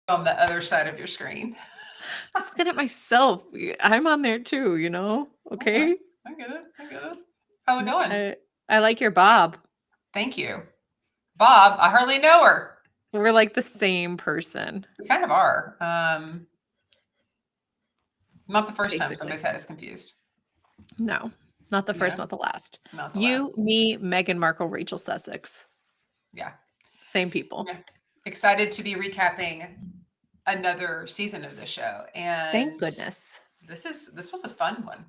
on the other side of your screen. I was looking at myself. I'm on there too, Okay. Okay. I get it. I get it. How's it going? I like your bob. Thank you. Bob, I hardly know her. We're like the same person, We kind of are. Not the first time basically. somebody's had us confused. No, not the first, No, not the last. not the You, last. me, Meghan Markle, Rachel Sussex. Yeah. Same people. Yeah. Excited to be recapping another season of the show. Thank And goodness. this was a fun one.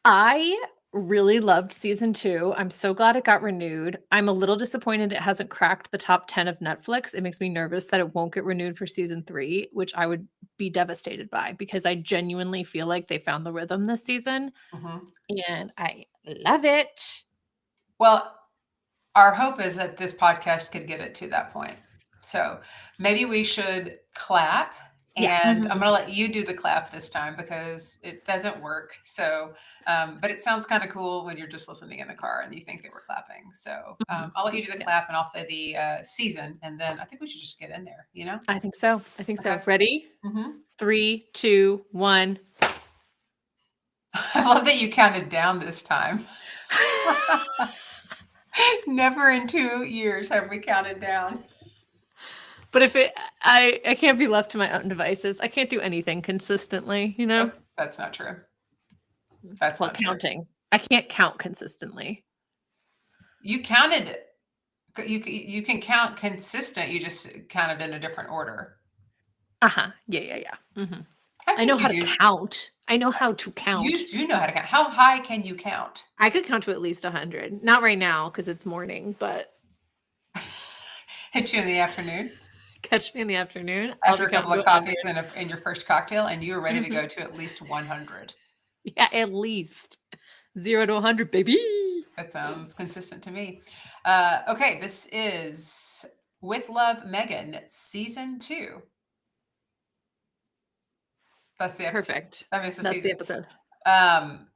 I really loved season 2. I'm so glad it got renewed. I'm a little disappointed it hasn't cracked the top 10 of Netflix. It makes me nervous that it won't get renewed for season 3, which I would be devastated by because I genuinely feel like they found the rhythm this season Mhm. and I love it. Well, our hope is that this podcast could get it to that point. So maybe we should clap. Yeah. And I'm Mhm. going to let you do the clap this time because it doesn't work. So, but it sounds kind of cool when you're just listening in the car and you think that we're clapping. So Mhm. I'll let you do the Yeah. clap and I'll say the season. And then I think we should just get in there, you know? I think so. I think Okay. so. Ready? Hmm. 3, 2, 1. I love that you counted down this time. Never in 2 years have we counted down. But if I can't be left to my own devices. I can't do anything consistently. That's not true. That's Well, not true. counting. I can't count consistently. You counted. You can count consistent. You just counted in a different order. Uh-huh. Yeah. Mhm. I I know think how you to do. count. I know how to You count. do know how to count. How high can you count? I could count to at least 100. Not right now because it's morning, but Hit you in the afternoon catch me in the afternoon. I'll after be a couple counting to of 100. coffees and your first cocktail, and you are ready to Mhm. go to at least 100. Yeah, at least 0 to 100, baby. That sounds consistent to me. Okay, this is With Love, Megan, season 2. That's the episode. Perfect. I mean, it's the That's the season. episode. Um,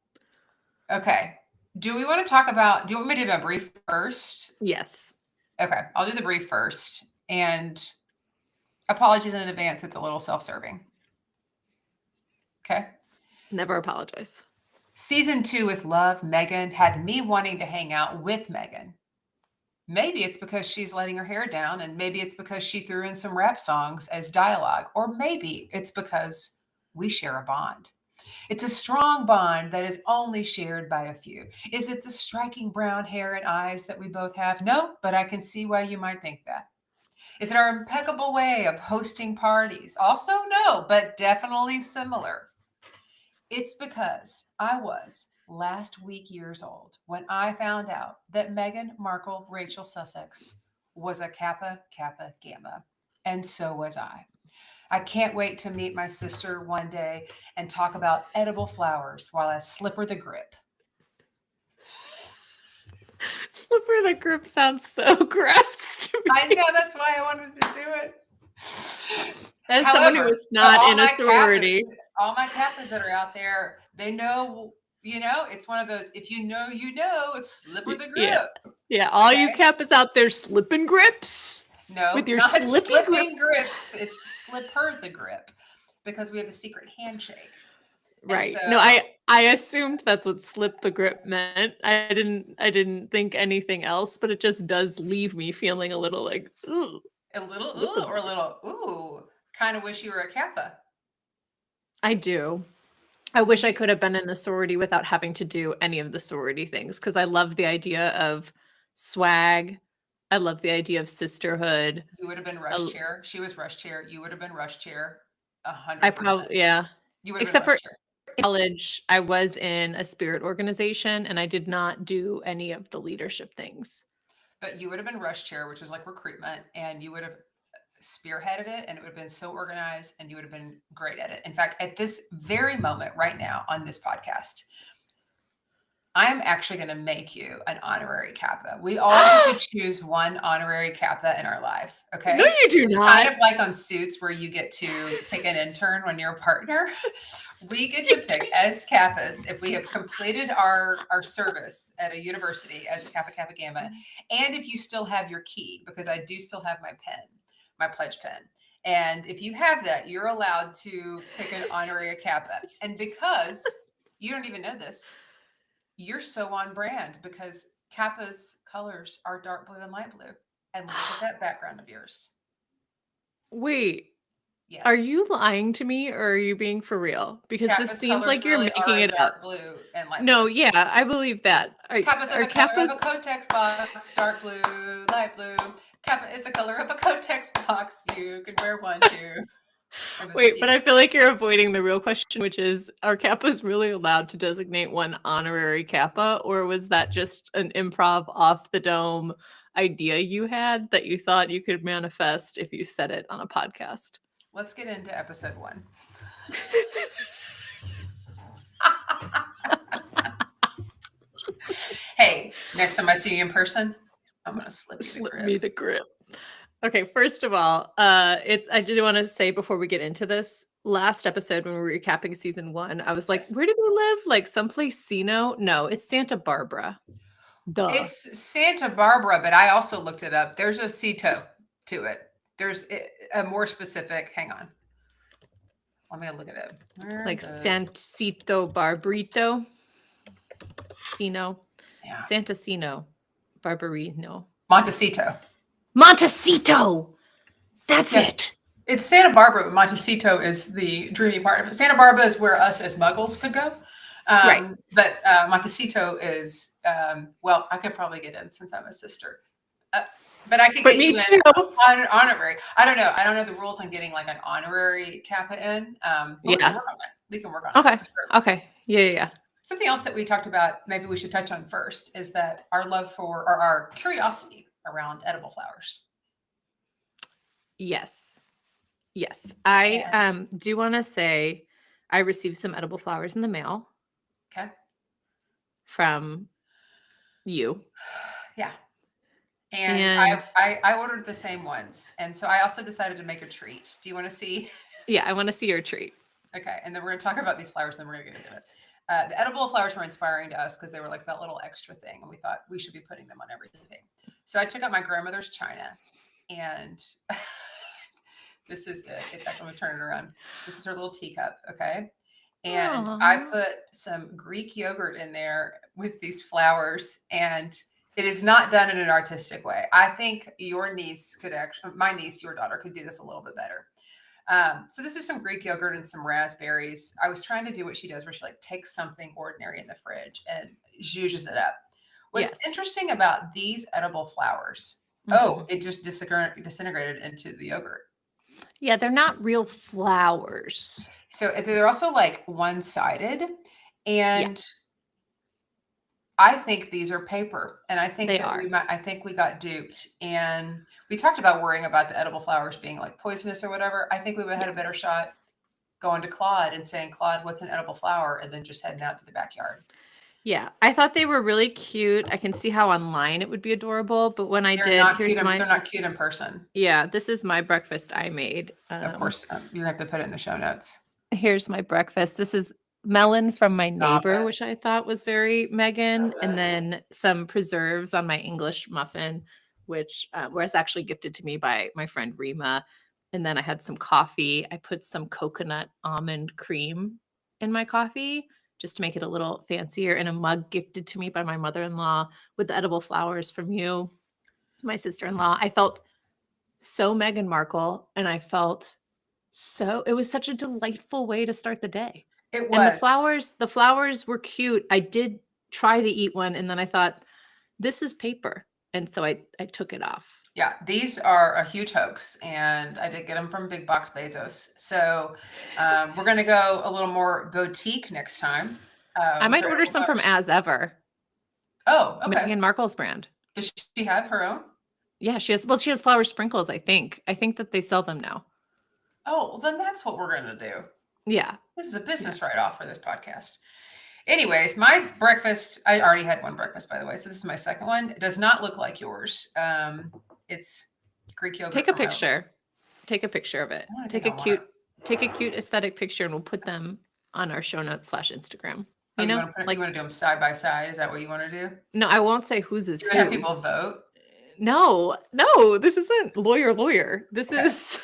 okay. Do we want to talk about? Do you want me to do a brief first? Yes. Okay, I'll do the brief first. And apologies in advance, it's a little self-serving. Okay. Never apologize. Season 2 with Love, Megan had me wanting to hang out with Megan. Maybe it's because she's letting her hair down, and maybe it's because she threw in some rap songs as dialogue, or maybe it's because we share a bond. It's a strong bond that is only shared by a few. Is it the striking brown hair and eyes that we both have? No, but I can see why you might think that. Is it our impeccable way of hosting parties? Also, no, but definitely similar. It's because I was last week years old when I found out that Meghan Markle Rachel Sussex was a Kappa Kappa Gamma. And so was I. I can't wait to meet my sister one day and talk about edible flowers while I slip her the grip. Slipper the grip sounds so gross to I me. know that's why I wanted to do it. As someone who However, was not in a sorority. all my Kappas that are out there, they know, it's one of those, if you know, it's slip her the Yeah. grip. Yeah. All you Okay. Kappas out there slipping grips No, with your not slippy grip. slipping grips. It's slip her the grip because we have a secret handshake. And Right. No, so I assumed that's what slip the grip meant. I didn't think anything else, but it just does leave me feeling a little like, ooh, a little slipping ooh or a the little ooh. Kind of wish you were a Kappa. I do. I wish I You, could have been in a sorority without having to do any of the sorority things because I love the idea of swag. I love the idea of sisterhood. you would have been I rush chair. She was rush chair. You would have been rush chair. I 100%. probably yeah. You would have been Except rush for chair. college, I was in a spirit organization and I did not do any of the leadership things. But you would have been rush chair, which was like recruitment, and you would have spearheaded it, and it would have been so organized, and you would have been great at it. In fact, at this very moment, right now on this podcast, I'm actually going to make you an honorary Kappa. We all get to choose one honorary Kappa in our life. No, Okay. you do It's kind not. of like on Suits where you get to pick an intern when you're a partner. We get to pick as Kappas if we have completed our service at a university as a Kappa Kappa Gamma. And if you still have your key, because I do still have my pen, my pledge pen. And if you have that, you're allowed to pick an honorary Kappa. And because you don't even know this, you're so on brand because Kappa's colors are dark blue and light blue. And look at that background of yours. Wait, are Yes. you lying to me or are you being for real? Because this Kappa's seems colors like you're really making are a it up. dark blue and light No, blue. yeah, I believe that. Kappa's are Are the color of Kappas a Kotex box, dark blue, light blue. Kappa is the color of a Kotex box. You can wear one too. Wait, but I feel like you're avoiding the real question, which is, are Kappas really allowed to designate one honorary Kappa, or was that just an improv off the dome idea you had that you thought you could manifest if you said it on a podcast? Let's get into episode 1. Hey, next time I see you in person, I'm gonna slip me the grip. Okay, first of all, I did want to say before we get into this, last episode when we were recapping season 1, I was like, Yes. where do they live? Like someplace Sino? No, it's Santa Barbara. Duh. It's Santa Barbara, but I also looked it up. There's a Cito to it. There's a more specific. Hang on. Let me look at it. Like Santito Barbarito. Sino. Yeah. Santacino. Barbarino. Montecito. Montecito! That's it. It's Santa Barbara, but Montecito is the dreamy part of it. Santa Barbara is where us as muggles could go. Right. But Montecito is, well, I could probably get in since I'm a sister. But I could get you in on honorary. I don't know. I don't know the rules on getting like an honorary Kappa in. We can work on that. We can work on it. Sure. Okay. Yeah. Something else that we talked about, maybe we should touch on first, is that our love for, or our curiosity around edible flowers. Yes. I do want to say I received some edible flowers in the mail. Okay. From you. Yeah. And I ordered the same ones. And so I also decided to make a treat. Do you want to see? Yeah, I want to see your treat. Okay. And then we're going to talk about these flowers, and then we're going to get into it. The edible flowers were inspiring to us because they were like that little extra thing. And we thought we should be putting them on everything. So I took out my grandmother's china, and this is it. It's actually, I'm going to turn it around. This is her little teacup. Okay. And I put some Greek yogurt in there with these flowers, and it is not done in an artistic way. I think your niece could actually, my niece, your daughter could do this a little bit better. So this is some Greek yogurt and some raspberries. I was trying to do what she does, where she like takes something ordinary in the fridge and zhuzhes it up. What's interesting about these edible flowers, it just disintegrated into the yogurt. Yeah, they're not real flowers. So they're also like one-sided, and I think these are paper, and I think I think we got duped, and we talked about worrying about the edible flowers being like poisonous or whatever. I think we would have had a better shot going to Claude and saying, Claude, what's an edible flower? And then just heading out to the backyard. Yeah, I thought they were really cute. I can see how online it would be adorable, but when they're not cute in person. Yeah, this is my breakfast I made. Of course, you're gonna have to put it in the show notes. Here's my breakfast. This is melon from my neighbor, which I thought was very Megan, and then some preserves on my English muffin, which was actually gifted to me by my friend Rima. And then I had some coffee. I put some coconut almond cream in my coffee just to make it a little fancier, and a mug gifted to me by my mother-in-law with the edible flowers from you, my sister-in-law. I felt so Meghan Markle, and I felt it was such a delightful way to start the day. It was. And the flowers were cute. I did try to eat one, and then I thought, this is paper. And so I took it off. Yeah, these are a huge hoax, and I did get them from Big Box Bezos. So we're going to go a little more boutique next time. I might order some from As Ever. Oh, okay. Meghan Markle's brand. Does she have her own? Yeah, she has. Well, she has flower sprinkles, I think. I think that they sell them now. Oh, well, then that's what we're going to do. Yeah. This is a business write-off for this podcast. Anyways, my breakfast, I already had one breakfast, by the way. So this is my second one. It does not look like yours. It's Greek yogurt. Take a picture. Home. Take a picture of it. Take a cute aesthetic picture, and we'll put them on our show notes /Instagram. You know, you want to do them side by side? Is that what you want to do? No, I won't say whose is who. Have people vote? No, this isn't lawyer. This is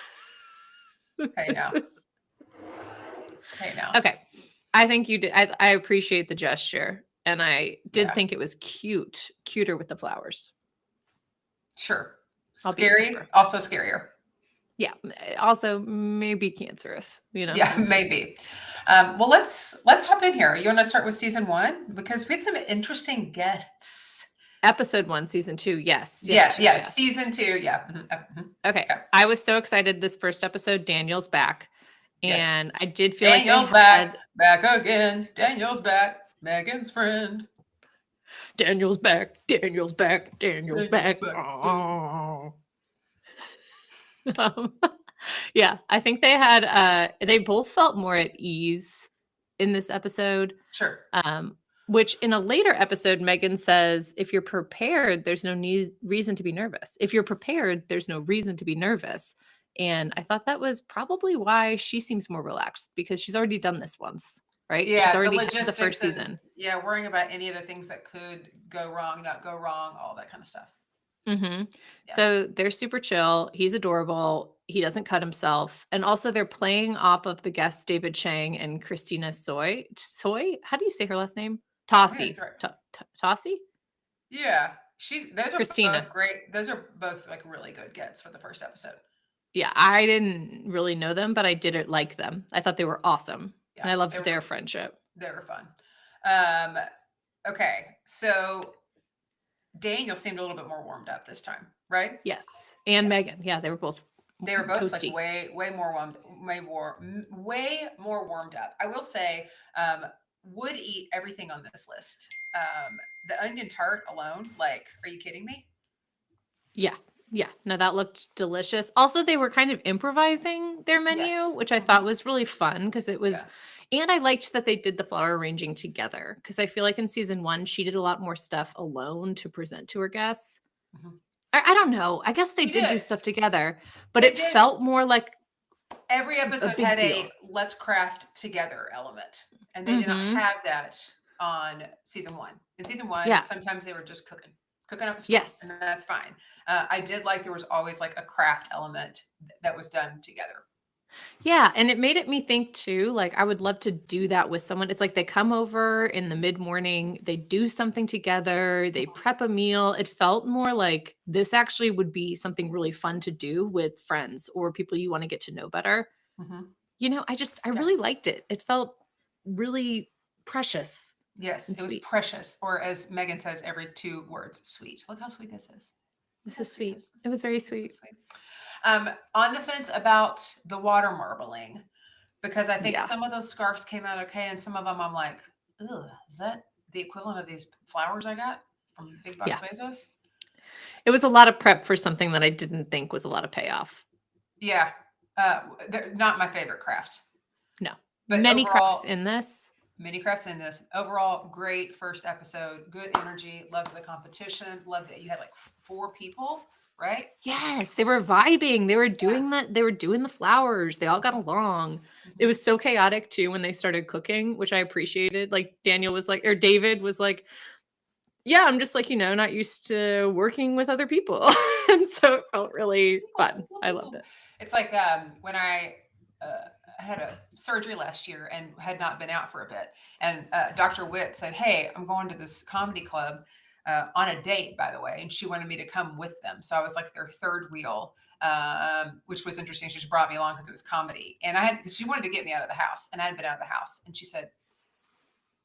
Hey, This now. is- Hey, now. Okay. I think you did. I appreciate the gesture. And I did Yeah. think it was cuter with the flowers. Sure. I'll be a Scary, keeper. also scarier. Yeah. Also, maybe cancerous, Yeah, we'll see. maybe. Well, let's hop in here. You want to start with season 1 because we had some interesting guests. Episode 1, season 2. Yes. Yeah. Season 2. Yeah. Okay. Okay. I was so excited this first episode. Daniel's back. Yes. And I did feel Daniel's like they had back again. Daniel's back. Megan's friend. Daniel's back. Daniel's back. Daniel's back. back. Oh. Yeah, I think they both felt more at ease in this episode. Sure. Which in a later episode, Megan says, if you're prepared, there's no reason to be nervous. If you're prepared, there's no reason to be nervous. And I thought that was probably why she seems more relaxed because she's already done this once, right? Yeah, She's already the had the logistics first season. Yeah, worrying about any of the things that could go wrong, not go wrong, all that kind of stuff. Mm-hmm. Yeah. So they're super chill. He's adorable. He doesn't cut himself. And also they're playing off of the guests David Chang and Christina Soy. Soy? How do you say her last name? Tossie. that's right. Tossie? Yeah. Those are Christina. both great. Those are both like really good gets for the first episode. Yeah, I didn't really know them, but I did like them. I thought they were awesome. Yeah, and I loved their friendship. They were fun. Okay. So Daniel seemed a little bit more warmed up this time, right? Yes. And Megan. Yeah, they were both like toasty. way more warmed up. I will say, would eat everything on this list. The onion tart alone, like, are you kidding me? Yeah. Yeah. No, that looked delicious. Also, they were kind of improvising their menu, Yes. which I thought was really fun because it was, Yeah. and I liked that they did the flower arranging together because I feel like in season 1, she did a lot more stuff alone to present to her guests. Mhm. I don't know. I guess they did do stuff together, but it felt more like every episode big had deal. a let's craft together element. And they did not have that on season 1. In season 1, sometimes they were just cooking up a story, and that's fine. I did like there was always like a craft element that was done together. Yeah, and it made me think too, like I would love to do that with someone. It's like they come over in the mid-morning, they do something together, they prep a meal. It felt more like this actually would be something really fun to do with friends or people you want to get to know better. Mm-hmm. You know, I really liked it. It felt really precious. Yes, it was precious, or as Megan says, every 2 words, sweet. Look how sweet this is. This is sweet. It was very sweet. On the fence about the water marbling, because I think some of those scarves came out okay, and some of them I'm like, ugh, is that the equivalent of these flowers I got from Big Box Bezos? It was a lot of prep for something that I didn't think was a lot of payoff. Yeah. They're not my favorite craft. No. But many crafts in this. Many crafts in this. Overall, great first episode. Good energy. Loved the competition. Loved that you had like 4 people, right? Yes, they were vibing. They were doing they were doing the flowers. They all got along. It was so chaotic too when they started cooking, which I appreciated. Like David was like, yeah, I'm just like, not used to working with other people. And so it felt really fun. I loved it. It's like when I had a surgery last year and had not been out for a bit. And Dr. Witt said, hey, I'm going to this comedy club on a date, by the way. And she wanted me to come with them. So I was like their third wheel, which was interesting. She just brought me along because it was comedy. And she wanted to get me out of the house. And I had been out of the house. And she said,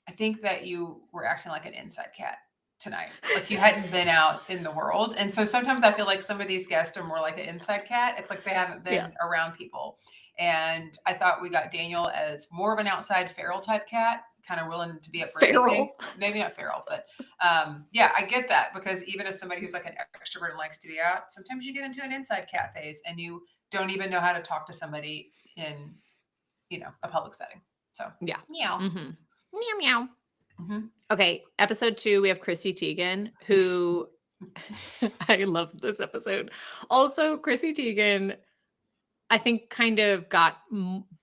I think that you were acting like an inside cat tonight. Like you hadn't been out in the world. And so sometimes I feel like some of these guests are more like an inside cat. It's like they haven't been around people. And I thought we got Daniel as more of an outside feral type cat, kind of willing to be up for anything. Maybe not feral, but yeah, I get that because even as somebody who's like an extrovert and likes to be out, sometimes you get into an inside cat phase and you don't even know how to talk to somebody in, a public setting. So meow. Mm-hmm. Meow meow. Mm-hmm. Okay, episode 2, we have Chrissy Teigen, who I love this episode. Also, Chrissy Teigen, I think kind of got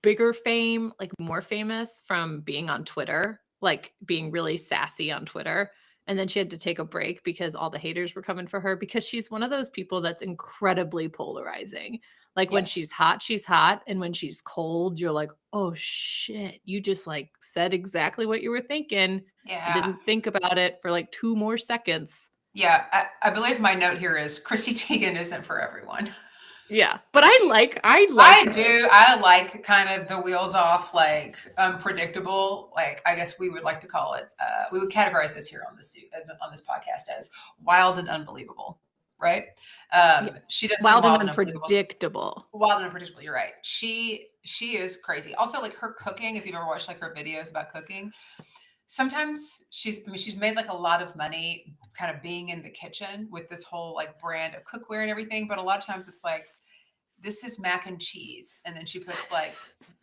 bigger fame, like more famous from being on Twitter, like being really sassy on Twitter. And then she had to take a break because all the haters were coming for her because she's one of those people that's incredibly polarizing. Like when Yes. she's hot, and when she's cold, you're like, "Oh shit, you just like said exactly what you were thinking and Yeah. didn't think about it for like 2 more seconds." Yeah. I believe my note here is Chrissy Teigen isn't for everyone. Yeah, but I like I her. do. I like kind of the wheels off, like unpredictable. Like I guess we would like to call it. We would categorize this here on this podcast as wild and unbelievable, right? Yeah. She does some Wild and wild and unbelievable, unpredictable. wild and unpredictable. You're right. She is crazy. Also, like her cooking. If you've ever watched like her videos about cooking, sometimes she's made like a lot of money kind of being in the kitchen with this whole like brand of cookware and everything. But a lot of times it's like this is mac and cheese. And then she puts like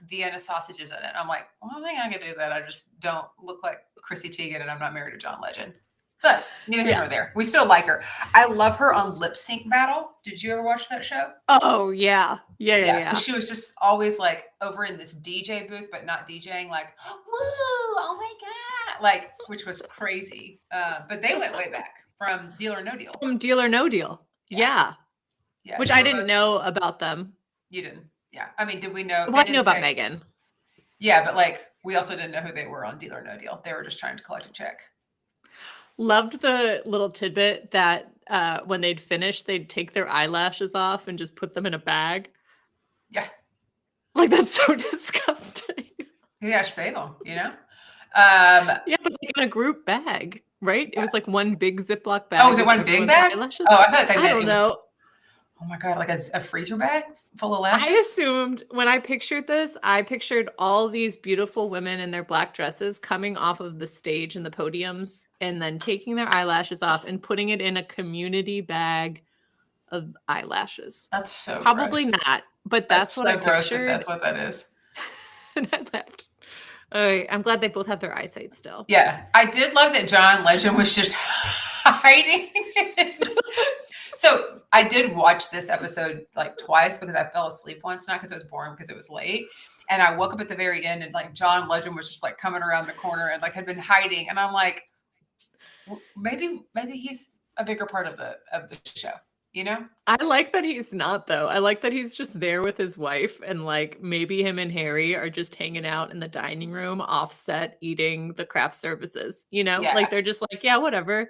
Vienna sausages in it. I'm like, well, I think I can do that. I just don't look like Chrissy Teigen and I'm not married to John Legend. But neither here Yeah. nor there. We still like her. I love her on Lip Sync Battle. Did you ever watch that show? Oh, yeah. Yeah, yeah, Yeah. yeah. Because she was just always like over in this DJ booth, but not DJing, like, woo, oh my God. Like, which was crazy. But they went way back from Deal or No Deal. From Deal or No Deal. Yeah. Yeah. Yeah. Which they I were didn't both- know about them. You didn't. Yeah. I mean, did we know? Well, They I knew didn't about say- Megan. Yeah, but like we also didn't know who they were on Deal or No Deal. They were just trying to collect a check. Loved the little tidbit that when they'd finish, they'd take their eyelashes off and just put them in a bag. Yeah. Like, that's so disgusting. You got to save them, you know? Yeah, but like in a group bag, right? It was like one big Ziploc bag. Oh, was it with one big everyone's bag? eyelashes Oh, on. I thought they I meant don't it was, know. oh my God, like a freezer bag full of lashes? I assumed when I pictured this, I pictured all these beautiful women in their black dresses coming off of the stage and the podiums and then taking their eyelashes off and putting it in a community bag of eyelashes. That's so Probably gross. not, but that's what so I gross that pictured. that's what that is. And I left. All right, I'm glad they both have their eyesight still. Yeah, I did love that John Legend was just hiding. So I did watch this episode like twice because I fell asleep once, not because it was boring, because it was late. And I woke up at the very end and like John Legend was just like coming around the corner and like had been hiding. And I'm like, maybe he's a bigger part of the show, you know? I like that he's not, though. I like that he's just there with his wife and like maybe him and Harry are just hanging out in the dining room offset eating the craft services, you know? Yeah. Like they're just like, yeah, whatever.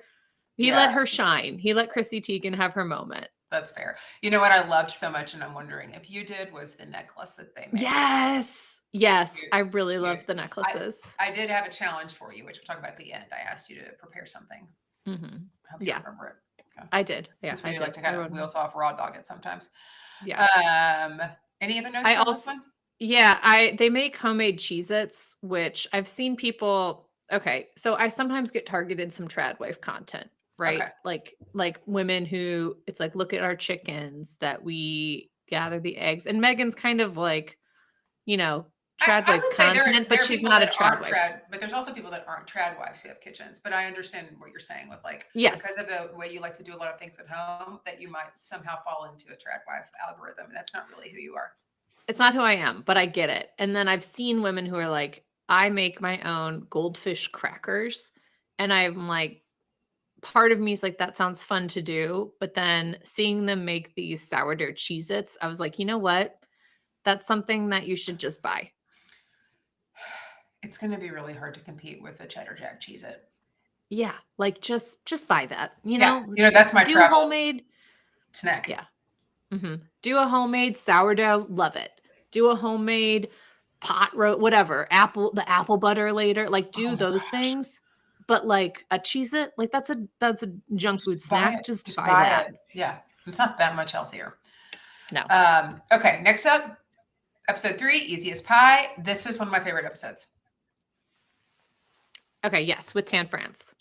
He let Yeah. her shine. He let Chrissy Teigen have her moment. That's fair. You know what I loved so much, and I'm wondering if you did, was the necklace that they made. Yes. Yes. Cute. I really Cute. loved the necklaces. I did have a challenge for you, which we'll talk about at the end. I asked you to prepare something. Hmm. I hope you Yeah. remember it. Okay. I did. Yeah, Since I we did. like to I kind wrote of them. wheels off raw dog it sometimes. Yeah. Any other notes I on this also- one? Yeah, they make homemade Cheez-Its, which I've seen people. Okay, so I sometimes get targeted some trad wife content, right? Okay. Like women who it's like, look at our chickens that we gather the eggs. And Megan's kind of like, you know, trad I wife would say content, but there are she's people not a that trad aren't wife. but there's also people that aren't trad wives who have kitchens. But I understand what you're saying with like, Yes. because of the way you like to do a lot of things at home, that you might somehow fall into a trad wife algorithm. And that's not really who you are. It's not who I am, but I get it. And then I've seen women who are like, I make my own goldfish crackers. And I'm like, part of me is like, that sounds fun to do. But then seeing them make these sourdough Cheez-Its, I was like, you know what? That's something that you should just buy. It's going to be really hard to compete with a cheddar jack Cheez-It. Yeah, like just buy that. You Yeah, know, that's my do travel homemade. snack. Yeah. Do a homemade sourdough, love it. Do a homemade pot roast, whatever. The apple butter later, like do Oh my those gosh. things. But like a Cheez-It, like that's a junk food Buy snack. it. Just buy that. it. Yeah, it's not that much healthier. No. Okay, next up, episode 3, Easy as Pie. This is one of my favorite episodes. Okay, yes, with Tan France.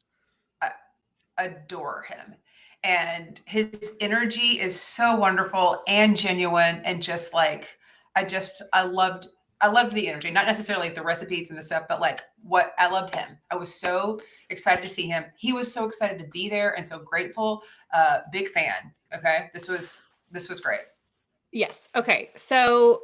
Adore him. And his energy is so wonderful and genuine, and just like I loved the energy, not necessarily the recipes and the stuff, but like what I loved him. I was so excited to see him. He was so excited to be there and so grateful. Big fan. Okay. This was great. Yes. Okay. So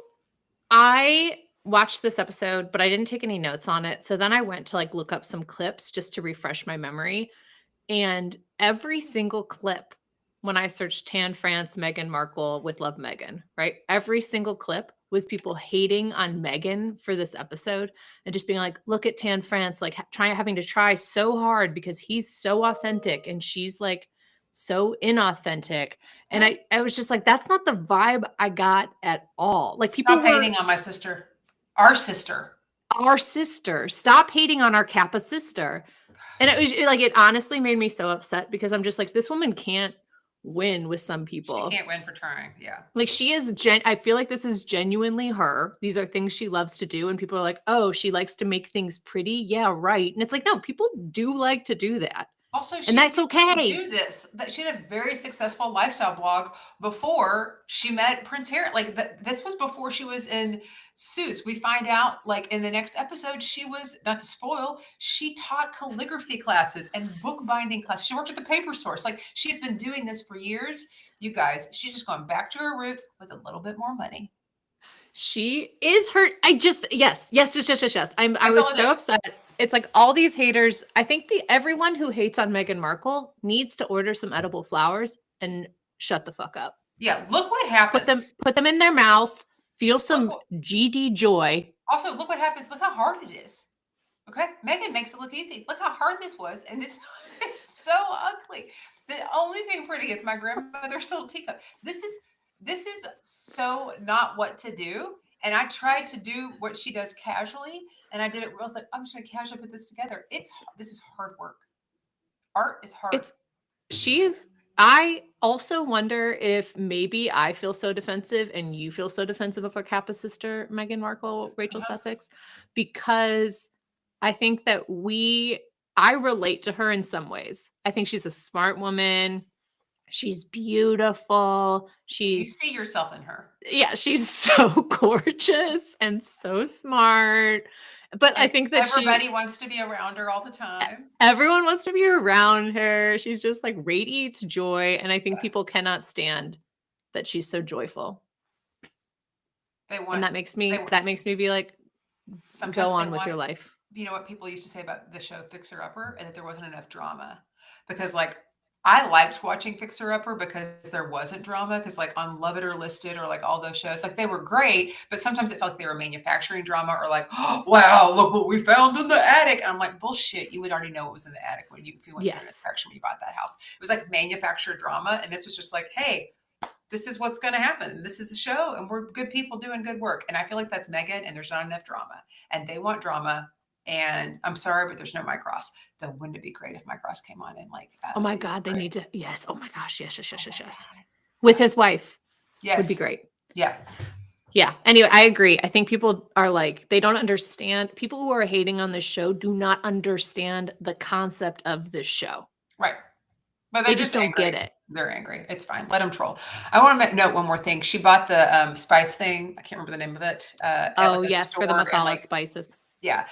I watched this episode, but I didn't take any notes on it. So then I went to like look up some clips just to refresh my memory. And every single clip when I searched Tan France, Meghan Markle with Love Meghan, right? Every single clip was people hating on Meghan for this episode and just being like, look at Tan France, like having to try so hard because he's so authentic and she's like so inauthentic. And I was just like, that's not the vibe I got at all. Like people Stop hating on my sister. Our sister. Our sister. Stop hating on our Kappa sister. And it honestly made me so upset because I'm just like, this woman can't win with some people. She can't win for trying. Yeah. Like she is I feel like this is genuinely her. These are things she loves to do. And people are like, oh, she likes to make things pretty. Yeah, right. And it's like, no, people do like to do that. Also, and that's okay. Do this. That she had a very successful lifestyle blog before she met Prince Harry. Like this was before she was in Suits. We find out, like in the next episode, she was, not to spoil, she taught calligraphy classes and bookbinding classes. She worked at the paper source. Like she's been doing this for years. You guys, she's just going back to her roots with a little bit more money. She is her. Yes. I was so upset. It's like all these haters. I think everyone who hates on Meghan Markle needs to order some edible flowers and shut the fuck up. Yeah, look what happens. Put them in their mouth. Feel some GD joy. Also, look what happens. Look how hard it is. Okay, Meghan makes it look easy. Look how hard this was, and it's so ugly. The only thing pretty is my grandmother's little teacup. This is so not what to do. And I tried to do what she does casually, and I did it real. I was like, I'm just gonna casually put this together. This is hard work. Art is hard. I also wonder if maybe I feel so defensive and you feel so defensive of our Kappa sister, Meghan Markle, Rachel Sussex, because I think that I relate to her in some ways. I think she's a smart woman. She's beautiful. You see yourself in her. Yeah, she's so gorgeous and so smart. But I think that everybody wants to be around her all the time. Everyone wants to be around her. She's just like radiates joy. And I think people cannot stand that she's so joyful. And that makes me be like, go on with your life. You know what people used to say about the show Fixer Upper, and that there wasn't enough drama, because like I liked watching Fixer Upper because there wasn't drama. Because like on Love It or Listed or like all those shows, like they were great, but sometimes it felt like they were manufacturing drama, or like, oh, wow, look what we found in the attic. And I'm like, bullshit, you would already know what was in the attic if you went through an inspection when you bought that house. It was like manufactured drama, and this was just like, hey, this is what's going to happen. This is the show, and we're good people doing good work. And I feel like that's Meghan, and there's not enough drama, and they want drama. And I'm sorry, but there's no Mike Ross. Though wouldn't it be great if Mike Ross came on and like? Oh my God, they need to. Yes. Oh my gosh. Yes. With his wife. Yes. Would be great. Yeah. Yeah. Anyway, I agree. I think people are like, they don't understand. People who are hating on this show do not understand the concept of this show. Right. But they just don't get it. They're angry. It's fine. Let them troll. I want to note one more thing. She bought the spice thing. I can't remember the name of it. Yes, for the masala spices. Yeah,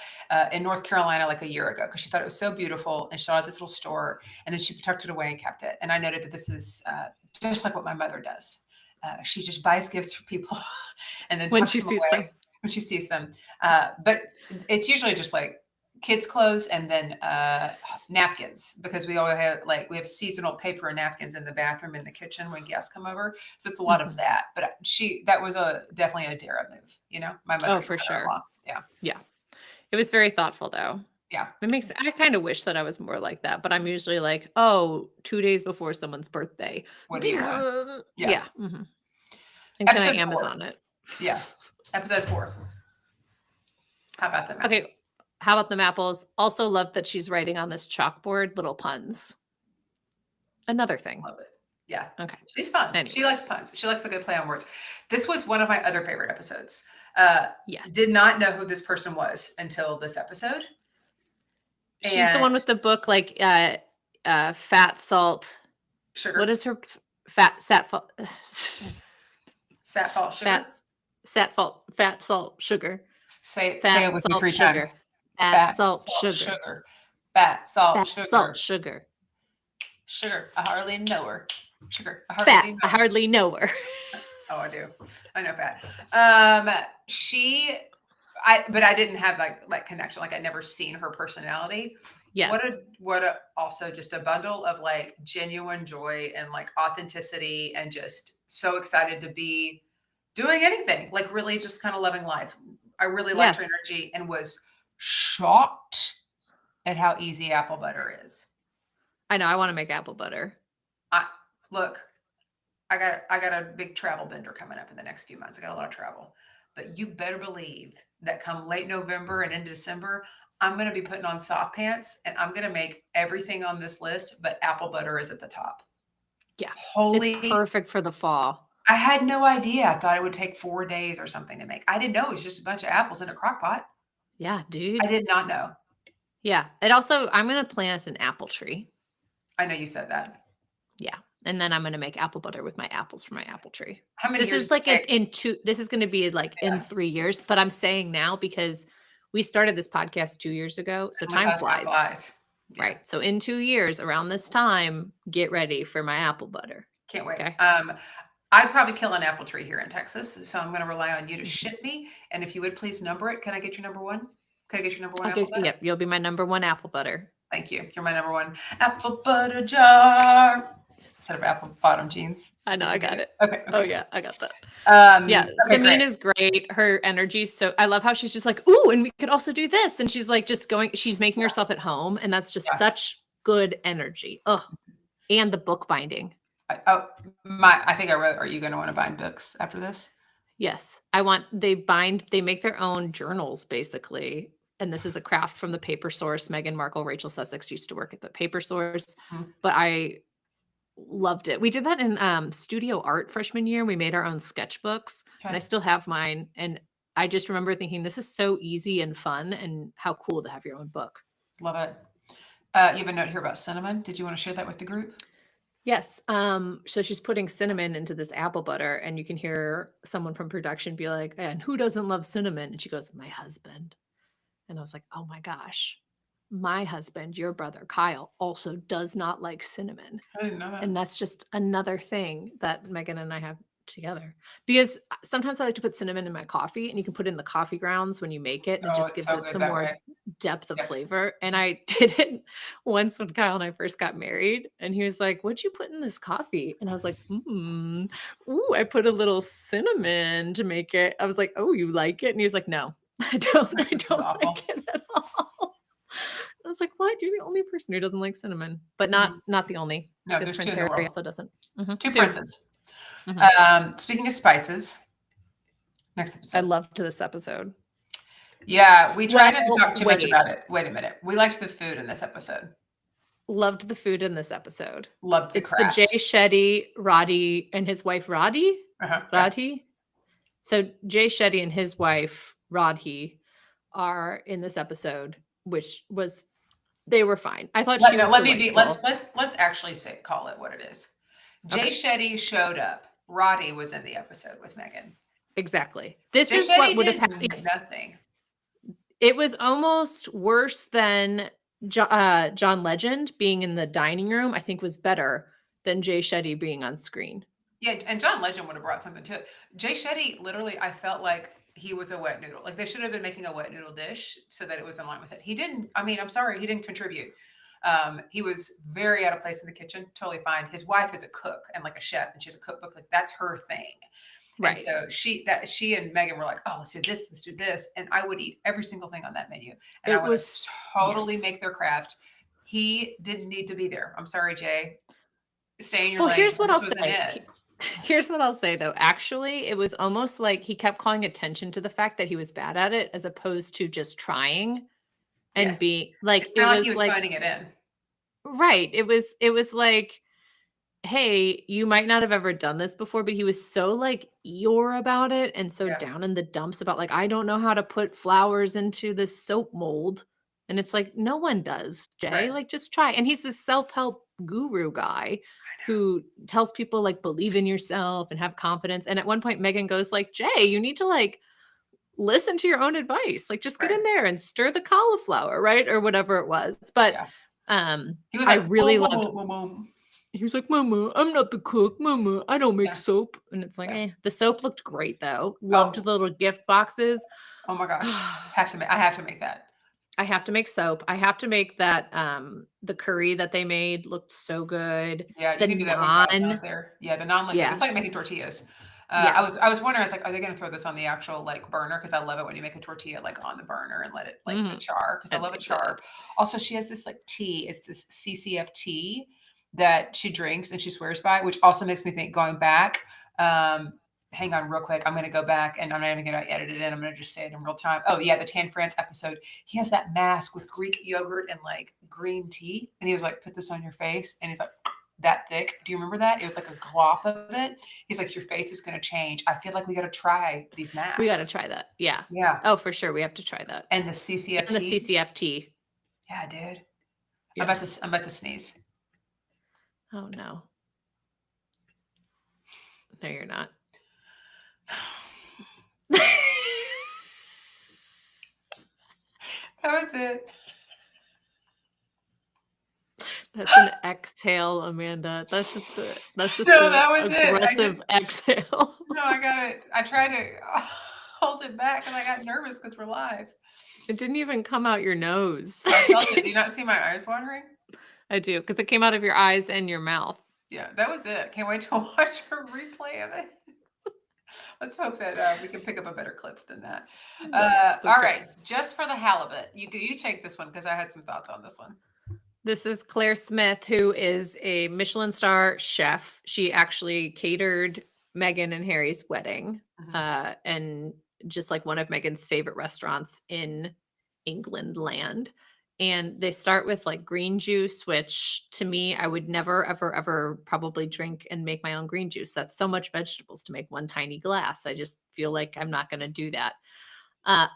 in North Carolina, like a year ago, because she thought it was so beautiful, and she saw it at this little store, and then she tucked it away and kept it. And I noted that this is just like what my mother does. She just buys gifts for people, and then when she sees them. When she sees them, but it's usually just like kids' clothes and then napkins, because we always have we have seasonal paper and napkins in the bathroom, in the kitchen when guests come over. So it's a lot of that. But that was definitely a Dara move. You know, my mother. Oh, for sure. Yeah. Yeah. It was very thoughtful, though. Yeah. I kind of wish that I was more like that, but I'm usually like, 2 days before someone's birthday. What do you want? Yeah. Mm-hmm. And can I Amazon it? Yeah. Episode 4. How about them apples? Okay. How about them apples? Also love that she's writing on this chalkboard little puns. Another thing. Love it. Yeah. Okay. She's fun. Anyways. She likes puns. She likes a good play on words. This was one of my other favorite episodes. Yes. Did not know who this person was until this episode. She's the one with the book, like fat, salt, sugar. What is her fat, salt, sugar? Fat, salt, sugar. Say it with me 3 times. Fat, salt, sugar. Fat, salt, sugar. Salt, sugar. Sugar. I hardly know her. Sugar. I hardly know her. Oh, I do. I know Pat. But I didn't have like connection. Like I'd never seen her personality. Yes. What a also just a bundle of like genuine joy and like authenticity and just so excited to be doing anything. Like really just kind of loving life. I really liked her Yes. energy and was shocked at how easy apple butter is. I know. I want to make apple butter. I look, I got a big travel bender coming up in the next few months. I got a lot of travel. But you better believe that come late November and into December, I'm going to be putting on soft pants and I'm going to make everything on this list, but apple butter is at the top. Yeah. It's Holy, perfect for the fall. I had no idea. I thought it would take 4 days or something to make. I didn't know it was just a bunch of apples in a crock pot. Yeah, I dude. did not know. Yeah. It also, I'm going to plant an apple tree. I know you said that. Yeah. And then I'm going to make apple butter with my apples from my apple tree. How many This years is does it like take? this is going to be like in Yeah. 3 years, but I'm saying now because we started this podcast 2 years ago. So Oh my time God, time flies. flies. Yeah. Right. So in 2 years around this time, get ready for my apple butter. Can't wait. Okay. I'd probably kill an apple tree here in Texas, so I'm going to rely on you to Mhm. ship me. And if you would please number it, can I get your number one? Can I get your number one I'll apple give, butter? yep, you'll be my number one apple butter. Thank you. You're my number one apple butter jar. Instead of apple bottom jeans. I know, Did you I get got it. Okay. Oh yeah, I got that. Yeah, Okay, Samin great. is great. Her energy, so I love how she's just like, ooh, and we could also do this, and she's like just going. She's making herself at home, and that's just Yeah. such good energy. Oh, and the book binding. I think I wrote, are you going to want to bind books after this? Yes, they make their own journals basically. And this is a craft from the Paper Source. Meghan Markle, Rachel Sussex used to work at the Paper Source, Mhm. but I loved it. We did that in studio art freshman year. We made our own sketchbooks, and I Okay. still have mine. And I just remember thinking, this is so easy and fun, and how cool to have your own book. Love it. You have a note here about cinnamon. Did you want to share that with the group? Yes. So she's putting cinnamon into this apple butter, and you can hear someone from production be like, and who doesn't love cinnamon? And she goes, my husband. And I was like, oh my gosh, my husband, your brother, Kyle, also does not like cinnamon. I didn't know that. And that's just another thing that Megan and I have together. Because sometimes I like to put cinnamon in my coffee, and you can put it in the coffee grounds when you make it, and it Oh, just it's gives so it good some that more way. depth of Yes. flavor. And I did it once when Kyle and I first got married, and he was like, what'd you put in this coffee? And I was like, ooh, I put a little cinnamon to make it. I was like, oh, you like it? And he was like, no, I don't This is like awful. it at all. I was like, what? You're the only person who doesn't like cinnamon, but not the only. No, Because there's two Prince in the Harry world. also doesn't. Mhm, Two two. princes. Mhm. Speaking of spices, next I episode. loved this episode. Yeah, we tried not to Well, talk too much wait. about it. Wait a minute. We liked the food in this episode. Loved the food in this episode. Loved the It's craft. the Jay Shetty, Roddy, and his wife Roddy. Yeah. Roddy. So Jay Shetty and his wife Roddy are in this episode, which was they were fine. I thought she was Let me be. delightful. Let's actually call it what it is. Jay Okay. Shetty showed up. Roddy was in the episode with Megan. Exactly. This Jay is Shetty what would have did happened. Yes. nothing. It was almost worse than John Legend being in the dining room. I think was better than Jay Shetty being on screen. Yeah, and John Legend would have brought something to it. Jay Shetty, literally, I felt like he was a wet noodle. Like they should have been making a wet noodle dish so that it was in line with it. He didn't. I mean, I'm sorry, he didn't contribute. He was very out of place in the kitchen. Totally fine. His wife is a cook and like a chef, and she has a cookbook. Like that's her thing. Right. And so she and Megan were like, oh, let's do this, let's do this. And I would eat every single thing on that menu. And I would totally make their craft. He didn't need to be there. I'm sorry, Jay. Stay in your lane. Here's what I'll say. Here's what I'll say though. Actually, it was almost like he kept calling attention to the fact that he was bad at it as opposed to just trying and be like it was he was phoning it in. Right. It was like, hey, you might not have ever done this before, but he was so like Eeyore about it and so down in the dumps about like, I don't know how to put flowers into this soap mold. And it's like, no one does, Jay. Right. Like, just try. And he's this self-help guru guy who tells people like believe in yourself and have confidence. And at one point, Megan goes like, Jay, you need to like listen to your own advice. Like, just get in there and stir the cauliflower, right? Or whatever it was. But he was like, I really loved. He was like, Mama, I'm not the cook. Mama, I don't make soap. And it's like, the soap looked great though. Loved the little gift boxes. Oh my gosh. I have to make that. I have to make soap. I have to make that, the curry that they made looked so good. Yeah, you The can do that when Kyle's not naan. there. Yeah, the non-liquid. It's Yeah. like making tortillas. I Yeah. was I was wondering, I was like, are they gonna throw this on the actual like burner? Because I love it when you make a tortilla like on the burner and let it like the Mhm. char. Because I And love a they char. did. Also, she has this like tea. It's this CCF tea that she drinks and she swears by, which also makes me think going back. Um, hang on real quick. I'm gonna go back and I'm not even gonna edit it in. I'm gonna just say it in real time. Oh yeah, the Tan France episode. He has that mask with Greek yogurt and like green tea. And he was like, put this on your face. And he's like, that thick. Do you remember that? It was like a glop of it. He's like, your face is going to change. I feel like we got to try these We gotta masks. try that. Yeah. Yeah. Oh, for sure, we have to try that. And the And the CCFT. CCFT. Yeah, dude. Yes. I'm about to sneeze. Oh, no. No, you're not. That was it. That's an exhale, Amanda. That's just No, a that was it. aggressive exhale. No, I got it. I tried to hold it back and I got nervous because we're live. It didn't even come out your nose. I felt it. Do you not see my eyes watering? I do, because it came out of your eyes and your mouth. Yeah, that was it. Can't wait to watch a replay of it. Let's hope that we can pick up a better clip than that. That's All great. right, just for the halibut, you take this one because I had some thoughts on this one. This is Claire Smith, who is a Michelin star chef. She actually catered Meghan and Harry's wedding, and just like one of Meghan's favorite restaurants in England land. And they start with like green juice, which to me, I would never, ever, ever probably drink and make my own green juice. That's so much vegetables to make one tiny glass. I just feel like I'm not going to do that.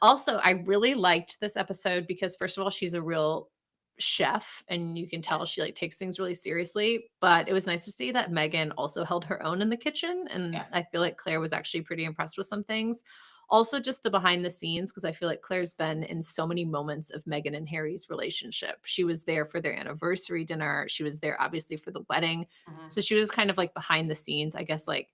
Also, I really liked this episode because, first of all, she's a real chef and you can tell Yes. she like takes things really seriously, but it was nice to see that Meghan also held her own in the kitchen, and Yeah. I feel like Claire was actually pretty impressed with some things. Also just the behind the scenes, because I feel like Claire's been in so many moments of Meghan and Harry's relationship. She was there for their anniversary dinner, she was there obviously for the wedding. Mhm. So she was kind of like behind the scenes, I guess. Like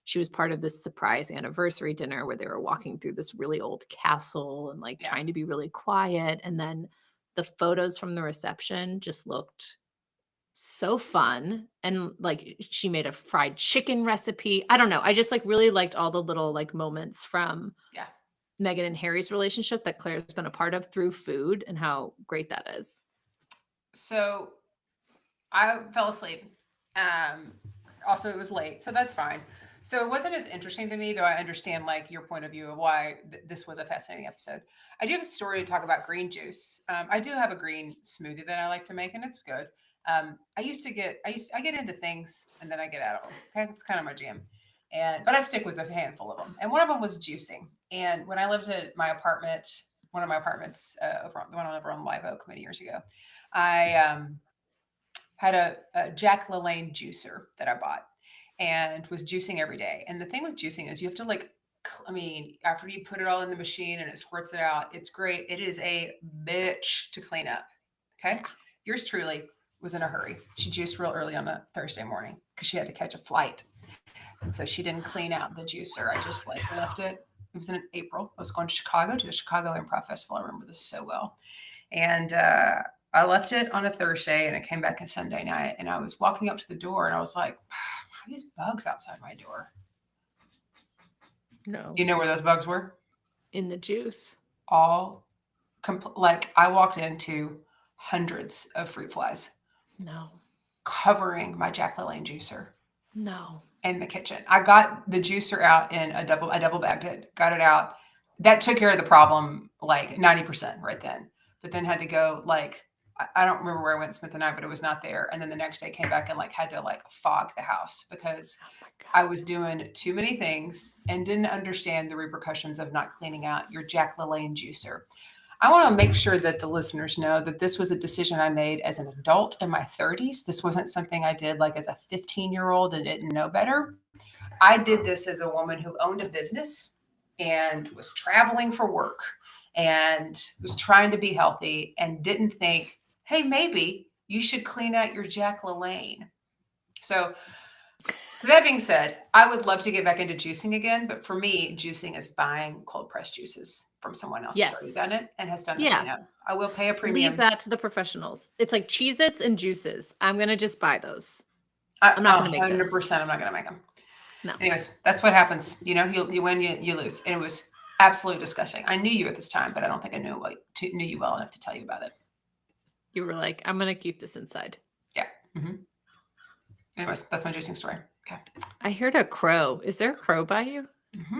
she was part of this surprise anniversary dinner where they were walking through this really old castle and like Yeah. trying to be really quiet, and then the photos from the reception just looked so fun. And like she made a fried chicken recipe. I don't know. I just like really liked all the little like moments from Yeah. Meghan and Harry's relationship that Claire's been a part of through food, and how great that is. So I fell asleep. Also, it was late, so that's fine. So it wasn't as interesting to me, though I understand like your point of view of why this was a fascinating episode. I do have a story to talk about green juice. I do have a green smoothie that I like to make, and it's good. I get into things and then I get out of them. Okay, that's kind of my jam. But I stick with a handful of them. And one of them was juicing. And when I lived at my apartment, one of my apartments the one over on Live Oak many years ago, I had a Jack LaLanne juicer that I bought and was juicing every day. And the thing with juicing is you have to like, I mean, after you put it all in the machine and it squirts it out, it's great. It is a bitch to clean up. Okay. Yours truly was in a hurry. She juiced real early on a Thursday morning because she had to catch a flight. And so she didn't clean out the juicer. I just like left it. It was in April. I was going to Chicago to the Chicago Improv Festival. I remember this so well. And I left it on a Thursday and it came back on Sunday night. And I was walking up to the door and I was like, why are these bugs outside my door? No. You know where those bugs were? In the juice. Like I walked into hundreds of fruit flies. No. Covering my Jack LaLanne juicer. No. In the kitchen. I got the juicer out in I double bagged it, got it out. That took care of the problem like 90% right then. But then had to go like I don't remember where I went Smith and I, but it was not there. And then the next day came back and like had to like fog the house because I was doing too many things and didn't understand the repercussions of not cleaning out your Jack LaLanne juicer. I want to make sure that the listeners know that this was a decision I made as an adult in my 30s. This wasn't something I did like as a 15-year-old and didn't know better. I did this as a woman who owned a business and was traveling for work and was trying to be healthy and didn't think, hey, maybe you should clean out your Jack LaLanne. So That being said, I would love to get back into juicing again, but for me, juicing is buying cold pressed juices from someone else who's already Yes. done it and has done the Yeah. cleanup. I will pay a Leave premium. that to the professionals. It's like Cheez-Its and juices. I'm gonna just buy those. I'm not gonna make those. 100%. I'm not going to make them. No. Anyways, that's what happens. You know, you win, you lose, and it was absolutely disgusting. I knew you at this time, but I don't think I knew you well enough to tell you about it. You were like, I'm gonna keep this inside. Yeah. Mm-hmm. Anyways, that's my juicing story. Okay. I heard a crow. Is there a crow by you? Mm-hmm.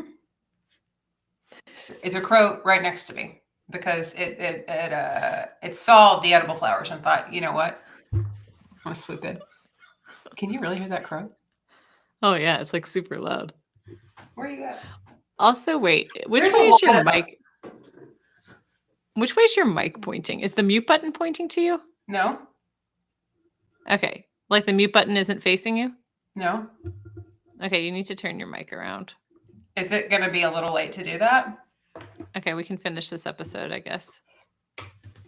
It's a crow right next to me because it saw the edible flowers and thought, you know what? I'm gonna swoop in. Can you really hear that crow? Oh yeah, it's like super loud. Where are you at? Also, wait, which There's way a is your lot of- mic? Which way is your mic pointing? Is the mute button pointing to you? No, Okay, like the mute button isn't facing you? no. Okay, you need to turn your mic around. Is it gonna be a little late to do that? Okay, we can finish this episode, I guess.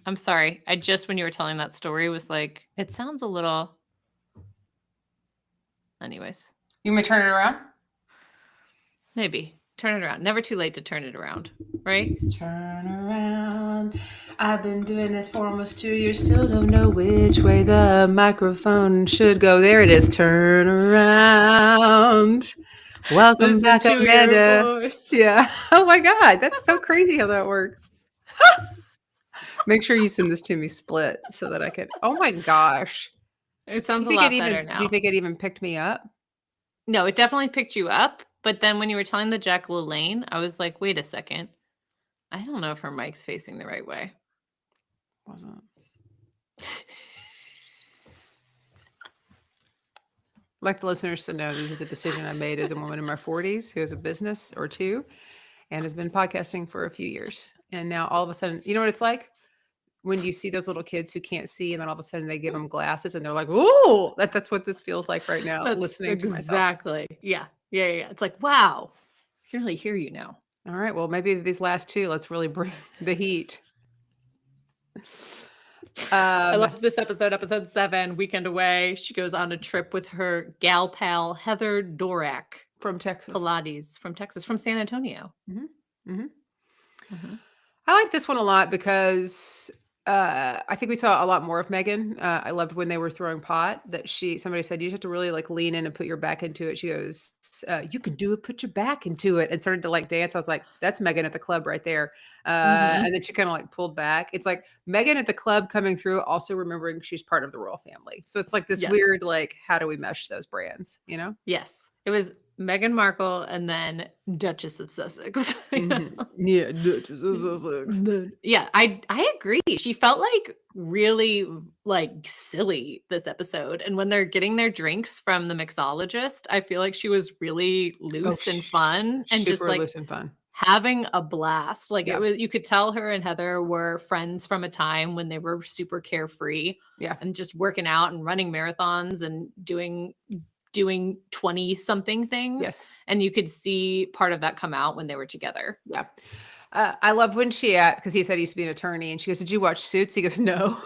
I'm sorry. I just, when you were telling that story, was like, it sounds a little. Anyways, You may turn it around. maybe turn it around. Never too late to turn it around, right? Turn around. I've been doing this for almost 2 years. Still don't know which way the microphone should go. There it is. Turn around. Welcome back, Amanda. Yeah. Oh my God. That's so crazy how that works. Make sure you send this to me split so that I can. Oh my gosh. It sounds a Do you lot think better now. Do you think it even picked me up? No, it definitely picked you up. But then when you were telling the Jack LaLanne, I was like, wait a second. I don't know if her mic's facing the right way. Wasn't. Like the listeners to know, this is a decision I made as a woman in my 40s who has a business or two and has been podcasting for a few years. And now all of a sudden, you know what it's like? When you see those little kids who can't see and then all of a sudden they give them glasses and they're like, "Ooh, that's what this feels like right now," That's listening to myself. exactly. Yeah. It's like, wow, I can really hear you now. All right. Well, maybe these last two, let's really bring the heat. I love this episode 7, Weekend Away. She goes on a trip with her gal pal, Heather Dorak. From Texas. Pilates from Texas, from San Antonio. Mm-hmm. Mm-hmm. Mm-hmm. I like this one a lot because I think we saw a lot more of Megan. I loved when they were throwing pot that somebody said, you have to really like lean in and put your back into it. She goes, you can do it, put your back into it, and started to like dance. I was like, that's Megan at the club right there. And then she kind of like pulled back. It's like Megan at the club coming through, also remembering she's part of the royal family. So it's like this weird, like, how do we mesh those brands, you know? Yes. It was Meghan Markle and then Duchess of Sussex. Mm-hmm. Yeah, Duchess of Sussex. Yeah, I agree. She felt like really like silly this episode. And when they're getting their drinks from the mixologist, I feel like she was really loose and fun and just like loose and fun. Having a blast. Like it was, you could tell her and Heather were friends from a time when they were super carefree. Yeah. And just working out and running marathons and doing 20 something things. Yes. And you could see part of that come out when they were together. Yeah. I love when because he said he used to be an attorney, and she goes, "Did you watch Suits?" He goes, "No."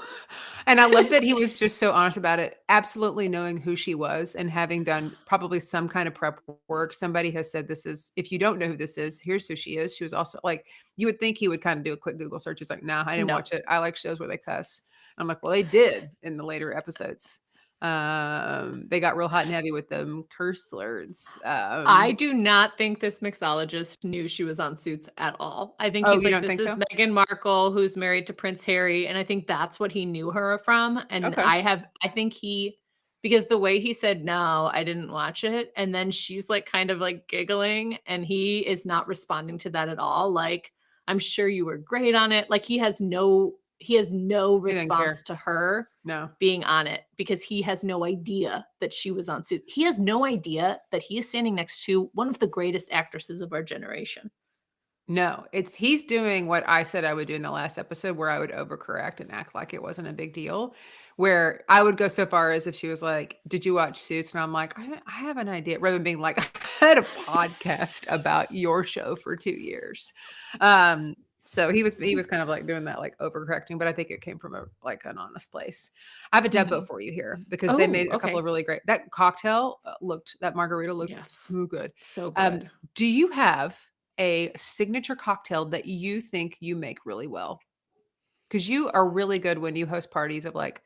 And I love that he was just so honest about it, absolutely knowing who she was and having done probably some kind of prep work. Somebody has said, if you don't know who this is, here's who she is. She was also like, you would think he would kind of do a quick Google search. He's like, nah, I didn't watch it. I like shows where they cuss. I'm like, well, they did in the later episodes. They got real hot and heavy with them curse words. I do not think this mixologist knew she was on Suits at all. I think he's like, this is Meghan Markle, who's married to Prince Harry, and I think that's what he knew her from. And I think because the way he said, no, I didn't watch it, and then she's like kind of like giggling, and he is not responding to that at all. Like, I'm sure you were great on it. Like he has no response to her being on it because he has no idea that she was on Suits. He has no idea that he is standing next to one of the greatest actresses of our generation. No, he's doing what I said I would do in the last episode, where I would overcorrect and act like it wasn't a big deal, where I would go so far as if she was like, "Did you watch Suits?" And I'm like, I have an idea, rather than being like, I had a podcast about your show for 2 years. So he was kind of like doing that, like overcorrecting, but I think it came from an honest place. I have a depo for you here because they made a couple of really great. That margarita looked so good. So good. Do you have a signature cocktail that you think you make really well? Because you are really good when you host parties of like,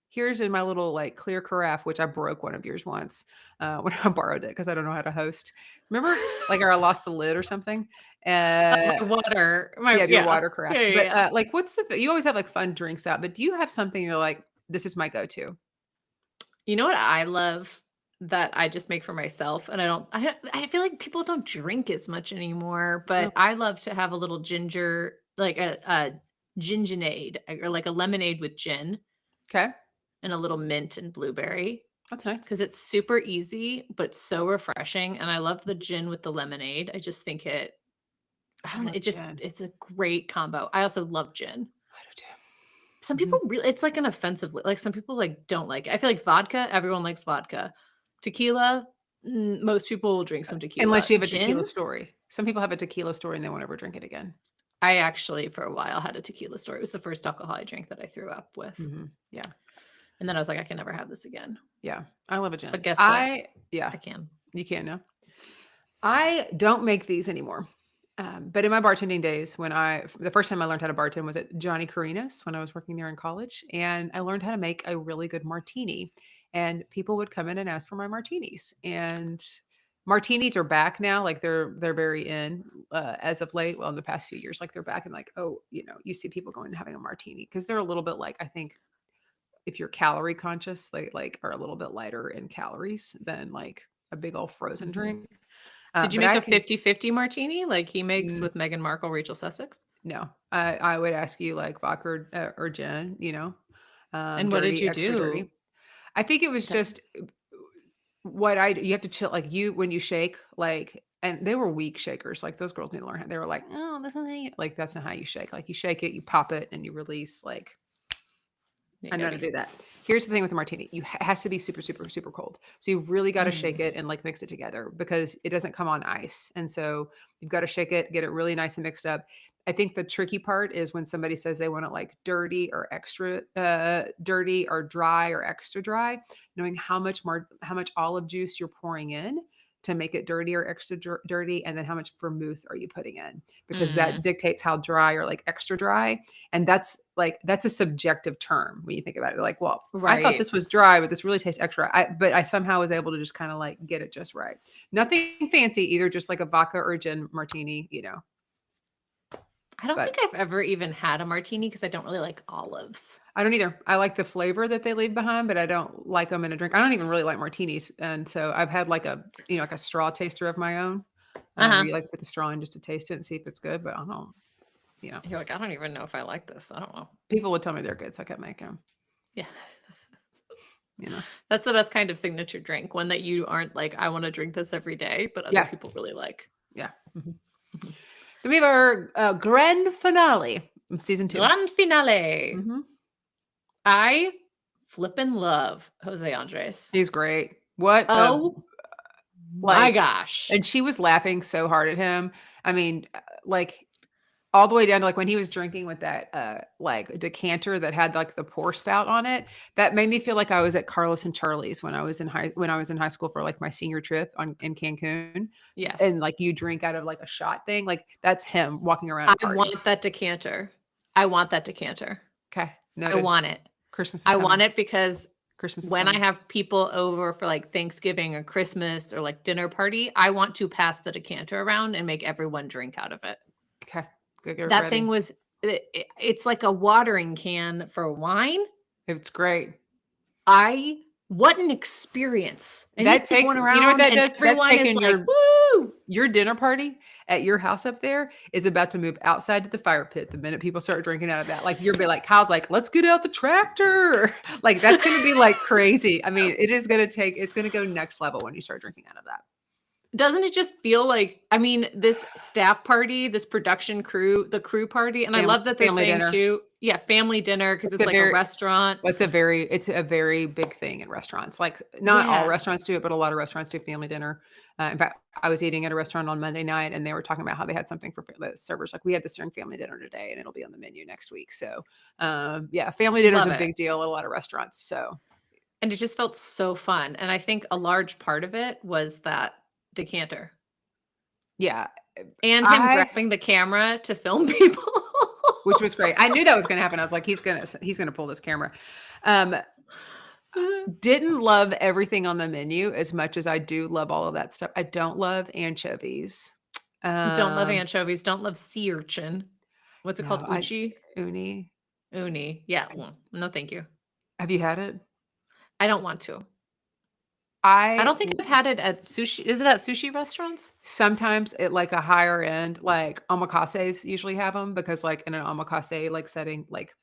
here's in my little like clear carafe, which I broke one of yours once when I borrowed it because I don't know how to host. Remember, like, or I lost the lid or something. My water, your water carafe. Yeah. But like, you always have like fun drinks out, but do you have something you're like, this is my go-to? You know what I love that I just make for myself, and I feel like people don't drink as much anymore, but I love to have a little ginger, like a ginginade or like a lemonade with gin. Okay. And a little mint and blueberry. That's nice. Because it's super easy, but so refreshing. And I love the gin with the lemonade. I just think it's a great combo. I also love gin. I do too. Some people really, it's like an offensive, like some people like don't like it. I feel like vodka, everyone likes vodka. Tequila, most people will drink some tequila. Unless you have a tequila story. Some people have a tequila story and they won't ever drink it again. I actually, for a while, had a tequila story. It was the first alcohol I drank that I threw up with. Yeah. And then I was like, I can never have this again. Yeah. I love a gin. But guess what? I can. You can now. I don't make these anymore. But in my bartending days, the first time I learned how to bartend was at Johnny Carina's when I was working there in college. And I learned how to make a really good martini. And people would come in and ask for my martinis. And martinis are back now. Like they're very in as of late. Well, in the past few years, like they're back and like, you see people going and having a martini because they're a little bit like, I think, if you're calorie conscious, they like are a little bit lighter in calories than like a big old frozen drink. Did you make a 50-50 martini like he makes with Meghan Markle, Rachel Sussex? No, I would ask you like vodka or gin, and what did you do? Dirty. I think it was just you have to chill, like when you shake, like, and they were weak shakers. Like those girls need to learn how. They were like, oh, this is how you, like, that's not how you shake. Like you shake it, you pop it, and you release. Like, I know how to do that. Here's the thing with the martini. It has to be super, super, super cold. So you've really got to shake it and like mix it together because it doesn't come on ice. And so you've got to shake it, get it really nice and mixed up. I think the tricky part is when somebody says they want it like dirty or extra dirty or dry or extra dry, knowing how much olive juice you're pouring in to make it dirty or extra dirty, and then how much vermouth are you putting in, because that dictates how dry or like extra dry. And that's a subjective term when you think about it. Like, well, I thought this was dry, but this really tastes extra. But I somehow was able to just kind of like get it just right. Nothing fancy either, just like a vodka or gin martini, I don't think I've ever even had a martini because I don't really like olives. I don't either. I like the flavor that they leave behind, but I don't like them in a drink. I don't even really like martinis. And so I've had like a straw taster of my own. Where you like put the straw in just to taste it and see if it's good, but I don't, You're like, I don't even know if I like this. I don't know. People would tell me they're good, so I kept making them. Yeah. That's the best kind of signature drink. One that you aren't like, I want to drink this every day, but other people really like. Yeah. Mm-hmm. Then we have our grand finale of season 2. Grand finale. Mm-hmm. I flippin' love Jose Andres. He's great. What? My gosh. And she was laughing so hard at him. I mean, like all the way down to like when he was drinking with that like decanter that had like the pour spout on it. That made me feel like I was at Carlos and Charlie's when I was in high school for like my senior trip in Cancun. Yes. And like you drink out of like a shot thing. Like that's him walking around. I want that decanter. Okay. No, I want it. Christmas. I want it because Christmas when I have people over for like Thanksgiving or Christmas or like dinner party, I want to pass the decanter around and make everyone drink out of it. Okay. That thing was, it's like a watering can for wine. It's great. What an experience. And that takes, around, you know what that does? Everyone That's is taking like, woo! Your dinner party at your house up there is about to move outside to the fire pit the minute people start drinking out of that. Like you'll be like, Kyle's like, let's get out the tractor. Like that's going to be like crazy. I mean, it's going to go next level when you start drinking out of that. Doesn't it just feel like, I mean, this staff party, this production crew, the crew party, and I love that they're Family saying dinner. too, yeah, family dinner because It's it's a like a very restaurant. it's a very big thing in restaurants. Like, not all Yeah. restaurants do it, but a lot of restaurants do family dinner. In fact, I was eating at a restaurant on Monday night, and they were talking about how they had something for the servers. Like, we had this during family dinner today, and it'll be on the menu next week. So, yeah, family dinner is Love a it. big deal at a lot of restaurants. So, And it just felt so fun. And I think a large part of it was that decanter yeah, and him I grabbing the camera to film people. which was great. I knew that was going to happen. I was like, he's gonna pull this camera. Um, didn't love everything on the menu as much as I do love all of that stuff. I don't love anchovies. Don't love Um, anchovies, don't love sea urchin. What's it called? no, Uchi? uni. Uni. Yeah. No, thank you. Have you had it? I don't want to. I I don't think I've had it at sushi. Is it at sushi restaurants? sometimes at like a higher end, like omakases usually have them because like in an omakase like setting, like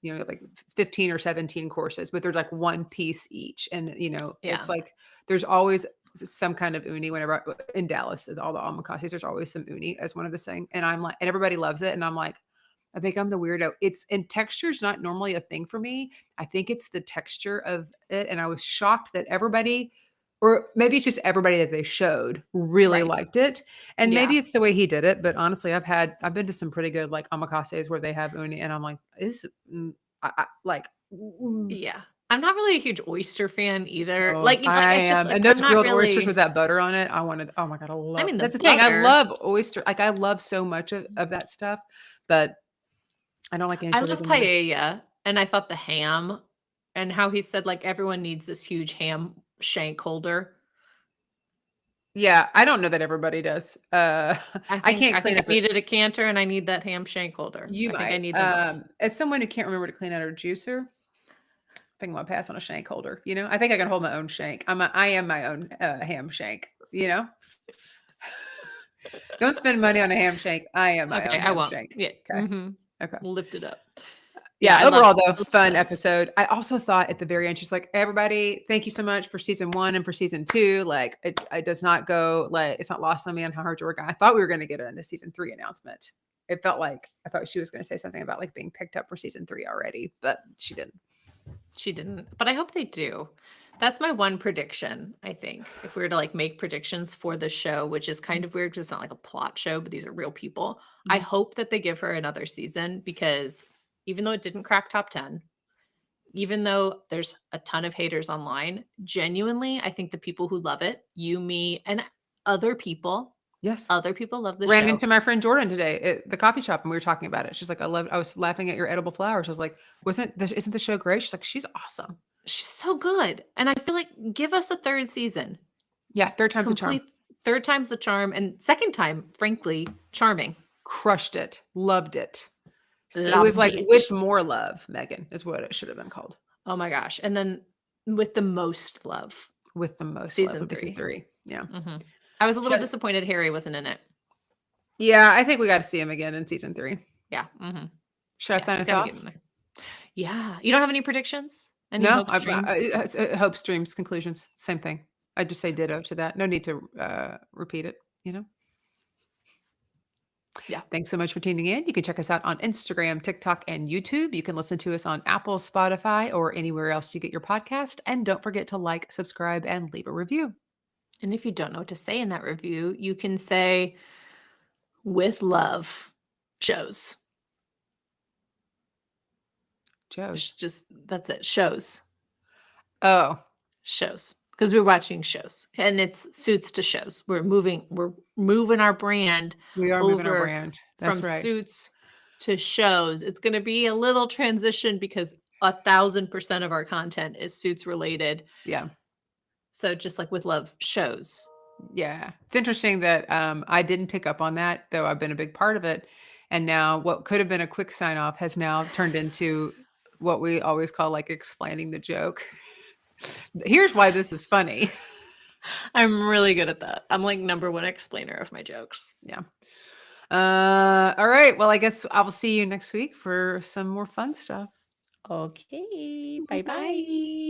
like 15 or 17 courses, but there's like one piece each. And Yeah. it's like there's always some kind of uni whenever in Dallas, all the omakases, there's always some uni as one of the thing. And I'm like, and everybody loves it. And I'm like, I think I'm the weirdo. It's and texture's not normally a thing for me. I think it's the texture of it. And I was shocked that everybody, or maybe it's just everybody that they showed really Right. liked it. And Yeah. maybe it's the way he did it. But honestly, I've been to some pretty good like omakases where they have uni, and I'm like, like, Yeah. I'm not really a huge oyster fan either. oh, Like I it's just am. like And I'm those not grilled oysters with really. that butter on it, I wanted, oh my God, I I love, mean, the that's the thing. I butter. love oyster. Like, I love so much of that stuff, but I don't like I anchovies love in there. paella, and I thought the ham and how he said like everyone needs this huge ham shank holder. Yeah, I don't know that everybody does. I I think can't I clean think I up needed a canter and I need that ham shank holder. you I think I might. need them both. As someone who can't remember to clean out her juicer, I think I'm gonna pass on a shank holder. I think I can hold my own shank. I am my own ham shank. Don't spend money on a ham shank. I am my Okay, own I ham won't. shank. Yeah. Okay. Okay. Lift it up. Yeah, Yeah, I loved overall though, fun this. episode. I also thought at the very end, she's like, everybody, thank you so much for season 1 and for season 2. Like, it does not go, like, it's not lost on me on how hard you work. I thought we were going to get into season 3 announcement. It felt like I thought she was going to say something about like being picked up for season 3 already, but she didn't. She didn't, but I hope they do. That's my one prediction, I think. If we were to like make predictions for the show, which is kind of weird because it's not like a plot show, but these are real people. I Mhm. hope that they give her another season because even though it didn't crack top 10, even though there's a ton of haters online, genuinely, I think the people who love it, you, me, and Yes. other people love the Ran show. into my friend Jordan today at the coffee shop and we were talking about it. She's like, I was laughing at your edible flowers. I was like, isn't the show great? She's like, she's awesome. She's so good. And I feel like give us a third season. Yeah. Third time's a charm. Complete third time's the charm. And second time, frankly, charming. Crushed it. Loved it. So it was Loved like it. with more love, Megan, is what it should have been called. Oh my gosh. And then with the most love, With the most love season would be season 3. 3. Yeah. I was a little Should- disappointed Harry wasn't in it. Yeah, I think we got to see him again in season 3. Yeah. Should I sign he's us gotta off? get in there. Yeah. You don't have any predictions? Any No, hopes, dreams? hopes, dreams, conclusions, same thing. I just say ditto to that. No need to repeat it. Yeah. Thanks so much for tuning in. You can check us out on Instagram, TikTok, and YouTube. You can listen to us on Apple, Spotify, or anywhere else you get your podcast. And don't forget to like, subscribe, and leave a review. And if you don't know what to say in that review, you can say, with love, shows. Joe's. Just that's it. Shows. Oh, Shows. Because we're watching shows. And it's Suits to shows. We're moving our brand we are moving our over brand. That's from right. Suits to shows. It's going to be a little transition because 1,000% of our content is Suits related. Yeah. So just like with love, shows. Yeah. It's interesting that I didn't pick up on that, though I've been a big part of it. And now what could have been a quick sign off has now turned into what we always call like explaining the joke. Here's why this is funny. I'm really good at that. I'm like number one explainer of my jokes. Yeah. All right. Well, I guess I will see you next week for some more fun stuff. Okay. Bye-bye. Bye.